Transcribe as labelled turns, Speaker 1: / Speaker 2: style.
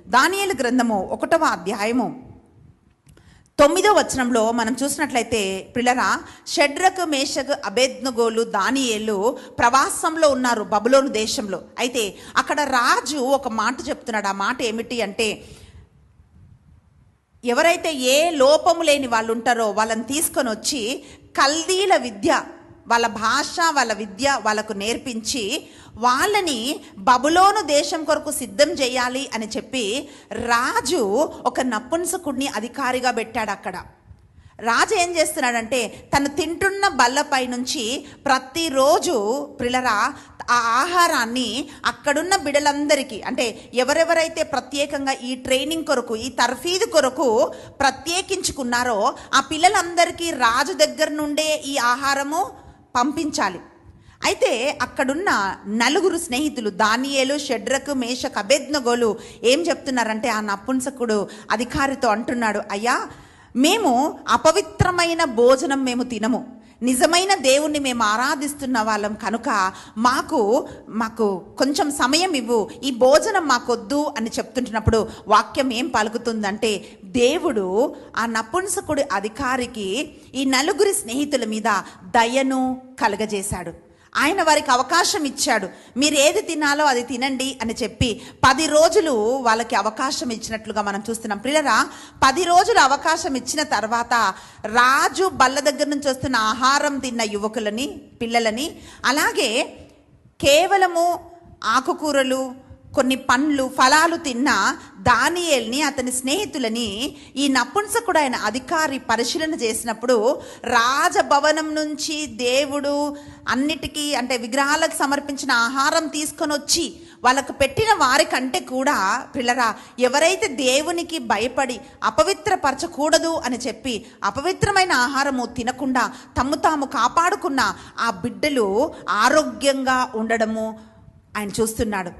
Speaker 1: దానియేలు గ్రంథము 1వ అధ్యాయము 9వ వచనంలో మనం చూసినట్లయితే పిల్లరా, షడ్రకు మేషకు అబేద్నెగోలు దానియేలు ప్రవాసంలో ఉన్నారు బబులోను దేశంలో. అయితే అక్కడ రాజు ఒక మాట చెప్తున్నాడు. ఆ మాట ఏమిటి అంటే, ఎవరైతే ఏ లోపము లేని వాళ్ళు ఉంటారో వాళ్ళని తీసుకొని వచ్చి కల్దీల విద్య, వాళ్ళ భాష, వాళ్ళ విద్య వాళ్ళకు నేర్పించి వాళ్ళని బబులోను దేశం కొరకు సిద్ధం చేయాలి అని చెప్పి రాజు ఒక నపుంసకుడిని అధికారిగా పెట్టాడు. అక్కడ రాజు ఏం చేస్తున్నాడంటే, తను తింటున్న బల్లపై నుంచి ప్రతిరోజు పిల్లరా ఆ ఆహారాన్ని అక్కడున్న బిడ్డలందరికీ, అంటే ఎవరెవరైతే ప్రత్యేకంగా ఈ ట్రైనింగ్ కొరకు, ఈ తర్ఫీదు కొరకు ప్రత్యేకించుకున్నారో ఆ పిల్లలందరికీ రాజు దగ్గర నుండే ఈ ఆహారము పంపించాలి. అయితే అక్కడున్న 4 స్నేహితులు దానియేలు, షడ్రకు, మేషకు, అబేద్నెగోలు ఏం చెప్తున్నారంటే, ఆ నపుంసకుడు అధికారితో అంటున్నాడు, అయ్యా మేము అపవిత్రమైన భోజనం మేము తినము, నిజమైన దేవుణ్ణి మేము ఆరాధిస్తున్న వాళ్ళం కనుక మాకు కొంచెం సమయం ఇవ్వు, ఈ భోజనం మాకొద్దు అని చెప్తుంటున్నప్పుడు వాక్యం ఏం పలుకుతుందంటే, దేవుడు ఆ నపుంసకుడి అధికారికి ఈ 4 స్నేహితుల మీద దయను కలగజేశాడు. ఆయన వారికి అవకాశం ఇచ్చాడు. మీరు ఏది తినాలో అది తినండి అని చెప్పి 10 రోజులు వాళ్ళకి అవకాశం ఇచ్చినట్లుగా మనం చూస్తున్నాం. ప్రియులారా, 10 రోజులు అవకాశం ఇచ్చిన తర్వాత రాజు బల్ల దగ్గర నుంచి వస్తున్న ఆహారం తిన్న యువకులని, పిల్లలని, అలాగే కేవలము ఆకుకూరలు, కొన్ని పండ్లు, ఫలాలు తిన్న దానియేల్ని, అతని స్నేహితులని ఈ నపుంసకుడు ఆయన అధికారి పరిశీలన చేసినప్పుడు రాజభవనం నుంచి దేవుడు అన్నిటికీ, అంటే విగ్రహాలకు సమర్పించిన ఆహారం తీసుకొని వచ్చి వాళ్ళకు పెట్టిన వారికంటే కూడా పిల్లరా, ఎవరైతే దేవునికి భయపడి అపవిత్రపరచకూడదు అని చెప్పి అపవిత్రమైన ఆహారము తినకుండా తమ్ము తాము కాపాడుకున్న ఆ బిడ్డలు ఆరోగ్యంగా ఉండడము ఆయన చూస్తున్నాడు.